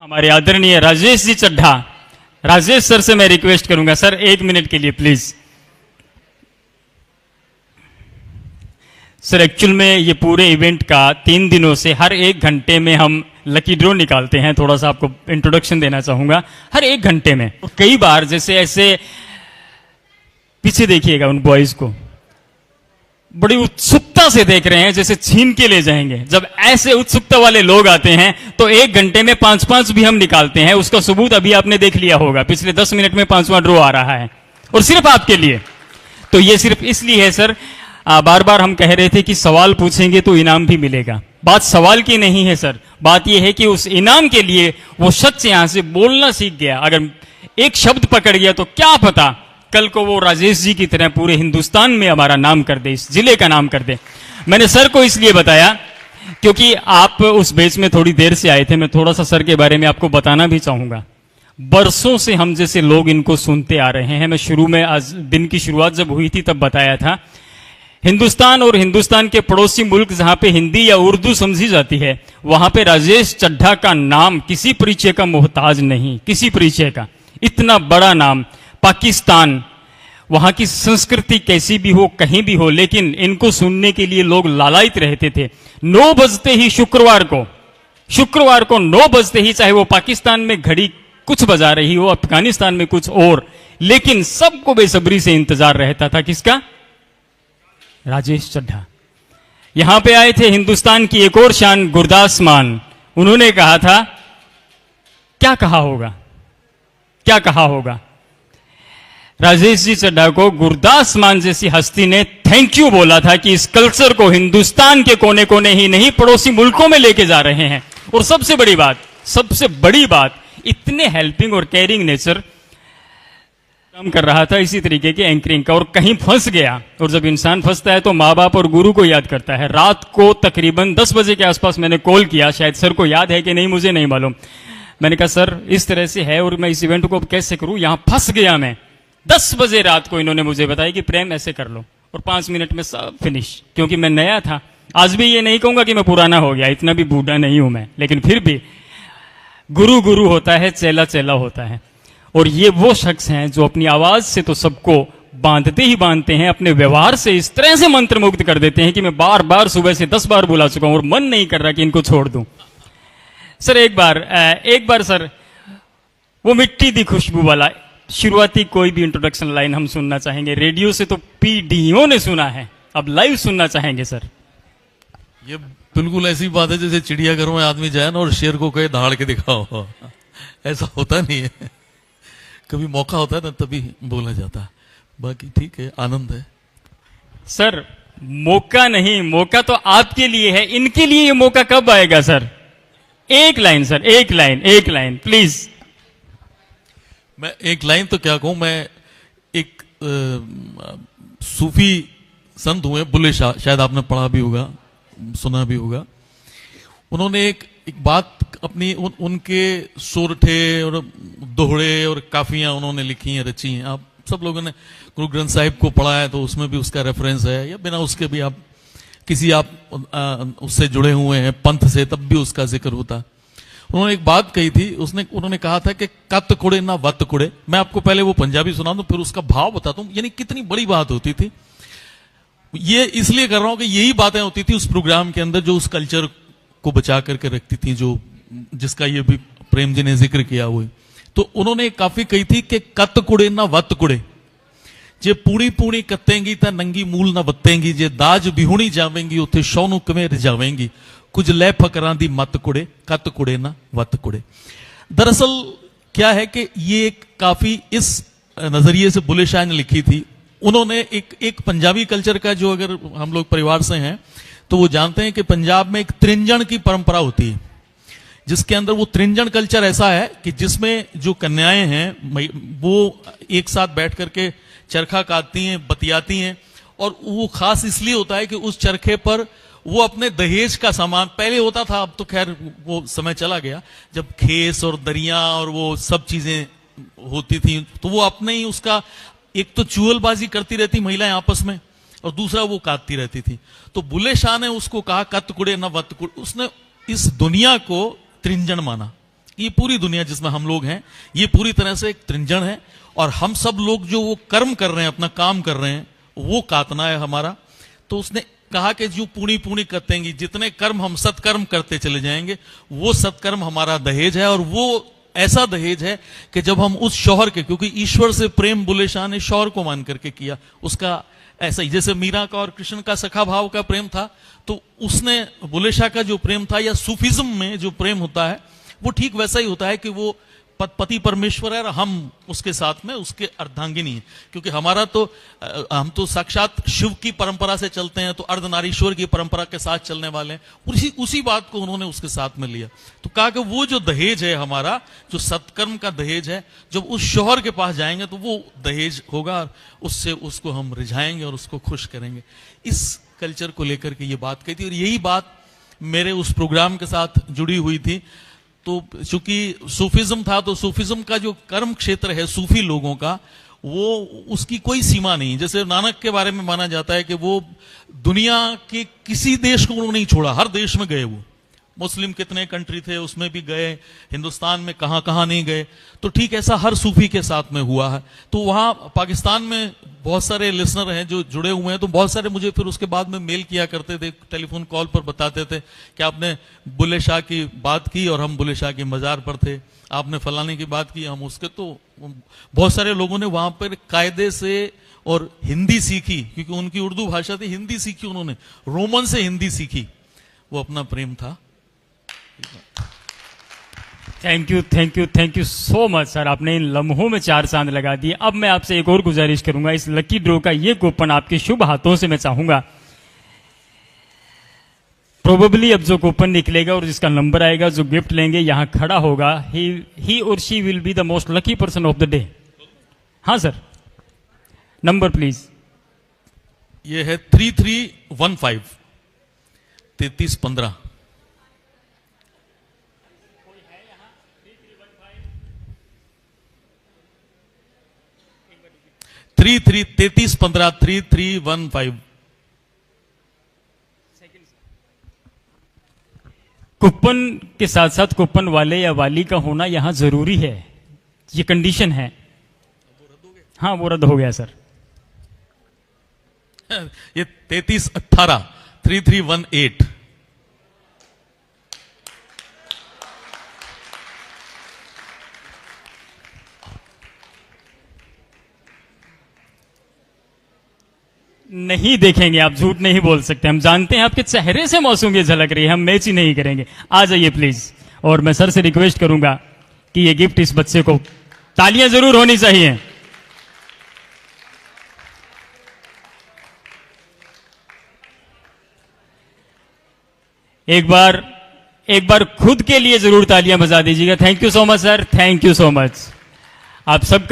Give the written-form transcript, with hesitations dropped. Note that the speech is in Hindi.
हमारे आदरणीय राजेश जी चड्ढा, राजेश सर से मैं रिक्वेस्ट करूंगा सर 1 मिनट के लिए प्लीज। सर एक्चुअल में ये पूरे इवेंट का 3 दिनों से हर 1 घंटे में हम लकी ड्रॉ निकालते हैं। थोड़ा सा आपको इंट्रोडक्शन देना चाहूंगा। हर 1 घंटे में कई बार जैसे ऐसे पीछे देखिएगा उन बॉयज को, बड़ी उत्सुकता से देख रहे हैं जैसे छीन के ले जाएंगे। जब ऐसे उत्सुकता वाले लोग आते हैं तो 1 घंटे में 5-5 भी हम निकालते हैं। उसका सबूत अभी आपने देख लिया होगा, पिछले 10 मिनट में 5वां ड्रॉ आ रहा है और सिर्फ आपके लिए। तो ये सिर्फ इसलिए है सर, बार बार हम कह रहे थे कि सवाल पूछेंगे तो इनाम भी मिलेगा। बात सवाल की नहीं है सर, बात यह है कि उस इनाम के लिए वो शख्स यहां से बोलना सीख गया। अगर एक शब्द पकड़ गया तो क्या पता कल को वो राजेश जी की तरह पूरे हिंदुस्तान में हमारा नाम कर दे, इस जिले का नाम कर दे। मैंने सर को इसलिए बताया क्योंकि आप उस बैच में थोड़ी देर से आए थे। मैं थोड़ा सा सर के बारे में आपको बताना भी चाहूंगा। बरसों से हम जैसे लोग इनको सुनते आ रहे हैं। मैं शुरू में, आज दिन की शुरुआत जब हुई थी तब बताया था, हिंदुस्तान और हिंदुस्तान के पड़ोसी मुल्क जहां पे हिंदी या उर्दू समझी जाती है, वहां पे राजेश चड्ढा का नाम किसी परिचय का मोहताज नहीं, किसी परिचय का। इतना बड़ा नाम, पाकिस्तान, वहां की संस्कृति कैसी भी हो, कहीं भी हो, लेकिन इनको सुनने के लिए लोग लालायित रहते थे। 9 बजते ही शुक्रवार को 9 बजते ही, चाहे वो पाकिस्तान में घड़ी कुछ बजा रही हो, अफगानिस्तान में कुछ और, लेकिन सबको बेसब्री से इंतजार रहता था किसका? राजेश चड्ढा। यहां पे आए थे हिंदुस्तान की एक और शान गुरदास मान। उन्होंने कहा था, क्या कहा होगा, क्या कहा होगा? राजेश जी चड्ढा को गुरदास मान जैसी हस्ती ने थैंक यू बोला था कि इस कल्चर को हिंदुस्तान के कोने कोने ही नहीं, पड़ोसी मुल्कों में लेके जा रहे हैं। और सबसे बड़ी बात, इतने हेल्पिंग और केयरिंग नेचर काम कर रहा था इसी तरीके के एंकरिंग का। और कहीं फंस गया, और जब इंसान फंसता है तो माँ बाप और गुरु को याद करता है। रात को तकरीबन 10 बजे के आसपास मैंने कॉल किया, शायद सर को याद है कि नहीं मुझे नहीं मालूम। मैंने कहा सर इस तरह से है और मैं इस इवेंट को कैसे करूं, यहां फंस गया मैं। 10 बजे रात को इन्होंने मुझे बताया कि प्रेम ऐसे कर लो, और 5 मिनट में सब फिनिश। क्योंकि मैं नया था, आज भी ये नहीं कहूंगा कि मैं पुराना हो गया, इतना भी बूढ़ा नहीं हूं मैं, लेकिन फिर भी गुरु गुरु होता है, चेला चेला होता है। और ये वो शख्स हैं जो अपनी आवाज से तो सबको बांधते ही बांधते हैं, अपने व्यवहार से इस तरह से मंत्रमुग्ध कर देते हैं कि मैं बार बार सुबह से 10 बार बुला चुका हूं और मन नहीं कर रहा कि इनको छोड़ दूं। सर एक बार सर वो मिट्टी दी खुशबू वाला शुरुआती कोई भी इंट्रोडक्शन लाइन हम सुनना चाहेंगे। रेडियो से तो पीढ़ियों ने सुना है, अब लाइव सुनना चाहेंगे सर। ये बिल्कुल ऐसी बात है जैसे चिड़ियाघर में आदमी जाए ना और शेर को कहे दहाड़ के दिखाओ, ऐसा होता नहीं है। कभी मौका होता है ना तभी बोला जाता है। बाकी ठीक है, आनंद है सर। मौका नहीं, मौका तो आपके लिए है, इनके लिए ये मौका कब आएगा sir? 1 line sir, 1 line please. मैं 1 लाइन तो क्या कहूं, मैं एक सूफी संत हुए बुल्ले शाह, शायद आपने पढ़ा भी होगा, सुना भी होगा। उन्होंने एक बात अपनी उनके सोरठे और दोहड़े और काफियां उन्होंने लिखी हैं, रची हैं। आप सब लोगों ने गुरु ग्रंथ साहिब को पढ़ा है तो उसमें भी उसका रेफरेंस है, या बिना उसके भी आप उससे जुड़े हुए हैं पंथ से, तब भी उसका जिक्र होता। उन्होंने एक बात कही थी, उन्होंने कहा था कि कत कुड़े ना वत कुड़े। मैं आपको पहले वो पंजाबी सुना दूं, फिर उसका भाव बताता हूं। यानी कितनी बड़ी बात होती थी। ये इसलिए कर रहा हूं कि यही बातें होती थी उस प्रोग्राम के अंदर जो उस कल्चर को बचा करके रखती थी, जो जिसका ये भी प्रेम जी ने जिक्र किया हुआ। तो उन्होंने काफी कही थी कि कत कुड़े ना वत कुड़े, जे पूरी पूरी कत्तेंगी ता नंगी मूल ना बत्तेंगी, जे दाज बिहुणी जावेंगी उथे शौनु कमें रिजावेंगी, कुछ लय फकरां दी मत कुड़े, कत कुड़े ना वत कुड़े। दरअसल क्या है कि ये काफी इस नजरिए से बुल्ले शाह ने लिखी थी। उन्होंने एक पंजाबी कल्चर का, जो अगर हम लोग परिवार से हैं तो वो जानते हैं कि पंजाब में एक त्रिंजन की परंपरा होती है, जिसके अंदर वो त्रिंजन कल्चर ऐसा है कि जिसमें जो कन्याएं हैं वो एक साथ बैठ करके चरखा काटती हैं, बतियाती हैं। और वो खास इसलिए होता है कि उस चरखे पर वो अपने दहेज का सामान, पहले होता था, अब तो खैर वो समय चला गया, जब खेस और दरिया और वो सब चीजें होती थी, तो वो अपने ही उसका एक तो चुगलबाजी करती रहती महिलाएं आपस में, और दूसरा वो काटती रहती थी। तो बुल्ले शाह ने उसको कहा कत कुड़े न वत कुड़े। उसने इस दुनिया को त्रिंजन माना, ये पूरी दुनिया जिसमें हम लोग हैं, ये पूरी तरह से एक तृंजन है, और हम सब लोग जो वो कर्म कर रहे हैं, अपना काम कर रहे हैं, वो कातना है हमारा। तो उसने कहा कि जो पूरी पूरी करतेंगी, जितने कर्म हम सत्कर्म करते चले जाएंगे, वो सत्कर्म हमारा दहेज है। और वो ऐसा दहेज है कि जब हम उस शौहर के, क्योंकि ईश्वर से प्रेम बुल्ले शाह ने शौहर को मान करके किया, उसका ऐसा ही जैसे मीरा का और कृष्ण का सखा भाव का प्रेम था, तो उसने बुल्ले शाह का जो प्रेम था, या सूफिज्म में जो प्रेम होता है, वो ठीक वैसा ही होता है कि वो पति परमेश्वर है और हम उसके साथ में उसके अर्धांगिनी है। क्योंकि हमारा तो हम तो साक्षात शिव की परंपरा से चलते हैं, तो अर्धनारीश्वर की परंपरा के साथ चलने वाले हैं। उसी बात को उन्होंने उसके साथ में लिया। तो कहा कि वो जो दहेज है हमारा, जो सत्कर्म का दहेज है, जब उस शौहर के पास जाएंगे तो वो दहेज होगा, उससे उसको हम रिझाएंगे और उसको खुश करेंगे। इस कल्चर को लेकर के ये बात कही थी, और यही बात मेरे उस प्रोग्राम के साथ जुड़ी हुई थी। तो चूंकि सूफिज्म था, तो सूफिज्म का जो कर्म क्षेत्र है सूफी लोगों का, वो उसकी कोई सीमा नहीं। जैसे नानक के बारे में माना जाता है कि वो दुनिया के किसी देश को उन्होंने नहीं छोड़ा, हर देश में गए। वो मुस्लिम कितने कंट्री थे उसमें भी गए, हिंदुस्तान में कहां कहां नहीं गए। तो ठीक ऐसा हर सूफी के साथ में हुआ है। तो वहां पाकिस्तान में बहुत सारे लिसनर हैं जो जुड़े हुए हैं, तो बहुत सारे मुझे फिर उसके बाद में मेल किया करते थे, टेलीफोन कॉल पर बताते थे कि आपने बुल्ले शाह की बात की और हम बुल्ले शाह की मजार पर थे, आपने फलाने की बात की, हम उसके। तो बहुत सारे लोगों ने वहां पर कायदे से और हिंदी सीखी, क्योंकि उनकी उर्दू भाषा थी, हिंदी सीखी उन्होंने, रोमन से हिंदी सीखी। वो अपना प्रेम था। Thank you so much sir. आपने इन लम्हों में 4 चांद लगा दिए। अब मैं आपसे एक और गुजारिश करूंगा, इस लकी ड्रॉ का ये कूपन आपके शुभ हाथों से मैं चाहूंगा, प्रोबेबली अब जो कूपन निकलेगा और जिसका नंबर आएगा, जो गिफ्ट लेंगे, यहां खड़ा होगा, ही और she will be the most lucky person of the day. हाँ सर, नंबर प्लीज। ये है 3315 3315। 3315 3315। कूपन के साथ साथ कूपन वाले या वाली का होना यहां जरूरी है, ये कंडीशन है। हाँ, वो रद्द हो गया सर। ये 3318 3318। नहीं देखेंगे, आप झूठ नहीं बोल सकते, हम जानते हैं आपके चेहरे से मौसूमियत झलक रही है, हम मैच ही नहीं करेंगे। आ जाइए प्लीज। और मैं सर से रिक्वेस्ट करूंगा कि ये गिफ्ट इस बच्चे को, तालियां जरूर होनी चाहिए। एक बार खुद के लिए जरूर तालियां बजा दीजिएगा। Thank you so much sir, thank you so much. आप सब